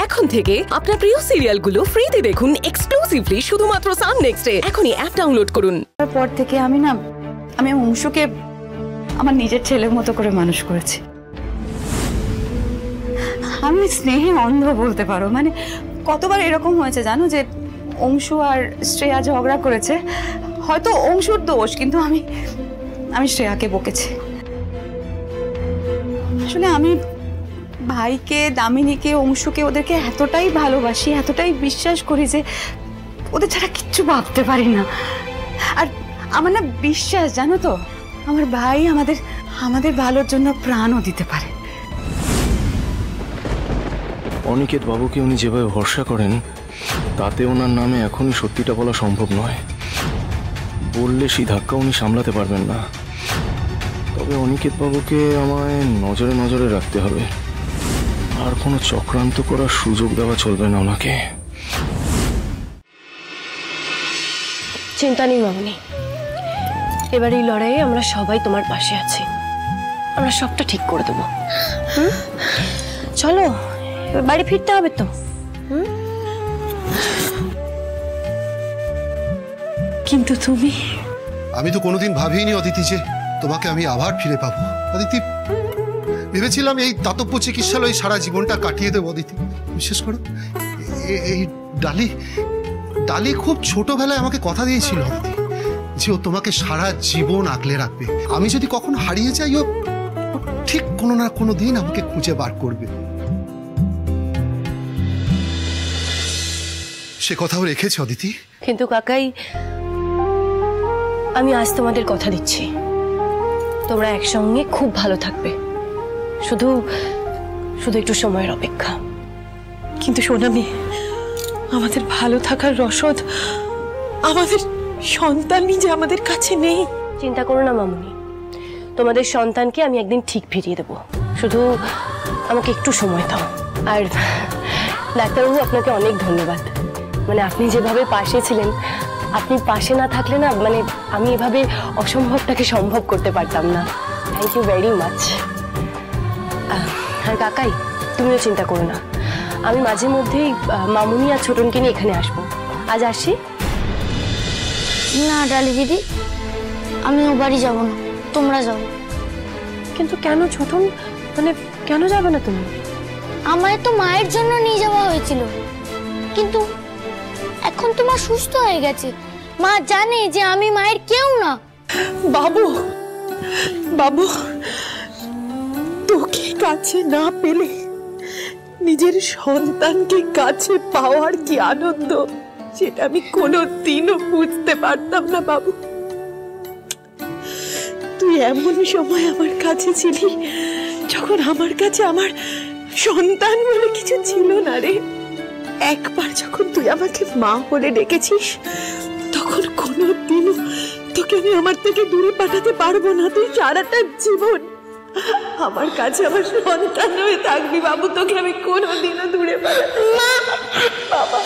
এখন থেকে আপনার প্রিয় সিরিয়ালগুলো ফ্রিতে দেখুন এক্সক্লুসিভলি শুধুমাত্র সান নেক্সটে। এখনই অ্যাপ ডাউনলোড করুন। তারপর থেকে আমি অংশুকে আমার নিজের ছেলের মতো করে মানুষ করেছি। আমি স্নেহে অন্ধ বলতে পারো। মানে কতবার এরকম হয়েছে জানো, যে অংশু আর শ্রেয়া ঝগড়া করেছে, হয়তো অংশুর দোষ, কিন্তু আমি শ্রেয়াকে বকেছি। আসলে আমি ভাইকে, দামিনীকে, অংশুকে, ওদেরকে এতটাই ভালোবাসি, এতটাই বিশ্বাস করি যে ওদের ছাড়া কিচ্ছু ভাবতে পারি না। আর আমার না বিশ্বাস, জানো তো, আমার ভাই আমাদের ভালোর জন্য প্রাণও দিতে পারে। অনিকেত বাবুকে উনি যেভাবে ভরসা করেন, তাতে ওনার নামে এখনই সত্যিটা বলা সম্ভব নয়। বললে সেই ধাক্কা উনি সামলাতে পারবেন না। তবে অনিকেত বাবুকে আমায় নজরে নজরে রাখতে হবে। আর কোনো চক্রান্ত করার সুযোগ দেওয়া চলবে না ওনাকে। চিন্তা নেই মামনি, এবার এই লড়াইয়ে আমরা সবাই তোমার পাশে আছি। আমরা সবটা ঠিক করে দেবো। চলো, এবার বাড়ি ফিরতে হবে তো। কিন্তু তুমি, আমি তো কোনোদিন ভাবিনি অদিতি যে তোমাকে আমি আবার ফিরে পাবো। অদিতি, ভেবেছিলাম এই দাতব্য চিকিৎসালয়ে সারা জীবনটা কাটিয়ে দেবো। অদিতি, বিশেষ করো এই ডালি খুব ছোটবেলায় আমাকে কথা দিয়েছিল অদিতি, যে ও তোমাকে সারা জীবন আগলে রাখবে। আমি যদি কখনো হারিয়ে যাই, ও ঠিক কোনো না কোনো দিন আমাকে খুঁজে বার করবে। সে কথাও রেখেছে অদিতি। কিন্তু কাকাই, আমি আজ তোমাদের কথা দিচ্ছি, তোমরা একসঙ্গে খুব ভালো থাকবে। শুধু একটু সময়ের অপেক্ষা। কিন্তু সোনামি, আমাদের ভালো থাকার রসদ আমাদের সন্তানই যে আমাদের কাছে নেই। চিন্তা করো না মামুনি, তোমাদের সন্তানকে আমি একদিন ঠিক ফিরিয়ে দেবো। শুধু আমাকে একটু সময় দাও। আর ডাক্তারবাবু, আপনাকে অনেক ধন্যবাদ। মানে আপনি যেভাবে পাশে ছিলেন, আপনি পাশে না থাকলে না, মানে আমি এভাবে অসম্ভবটাকে সম্ভব করতে পারতাম না। Thank you very much. আর কাকাই, তুমিও চিন্তা করো না, আমি মাঝে মধ্যেই মামুনি আর ছোটনকে নিয়ে এখানে আসবো। আজ আসি। না ডালি দিদি, আমি ও বাড়ি যাবো না, তোমরা যাও। কিন্তু কেন ছোটন, মানে কেন যাবে না তুমি? আমায় তো মায়ের জন্য নিয়ে যাওয়া হয়েছিল, কিন্তু এখন তো মা সুস্থ হয়ে গেছে। মা জানে যে আমি মায়ের কেউ না। বাবু, বাবু, তোকে কাছে না পেলে নিজের সন্তানকে কাছে পাওয়ার কি আনন্দ, সেটা আমি কোনোদিনও বুঝতে পারতাম না বাবু। তুই এমন সময় আমার কাছে ছিলি যখন আমার কাছে আমার সন্তান বলে কিছু ছিল না রে। একবার যখন তুই আমাকে মা বলে ডেকেছিস, তখন কোনোদিনও তোকে আমি আমার থেকে দূরে পাঠাতে পারবো না। তুই সারাটা জীবন আমার কাছে আমার সন্তান হয়ে থাকবি বাবু, তোকে আমি কোনোদিনও দূরে পাঠাতে। বাবা।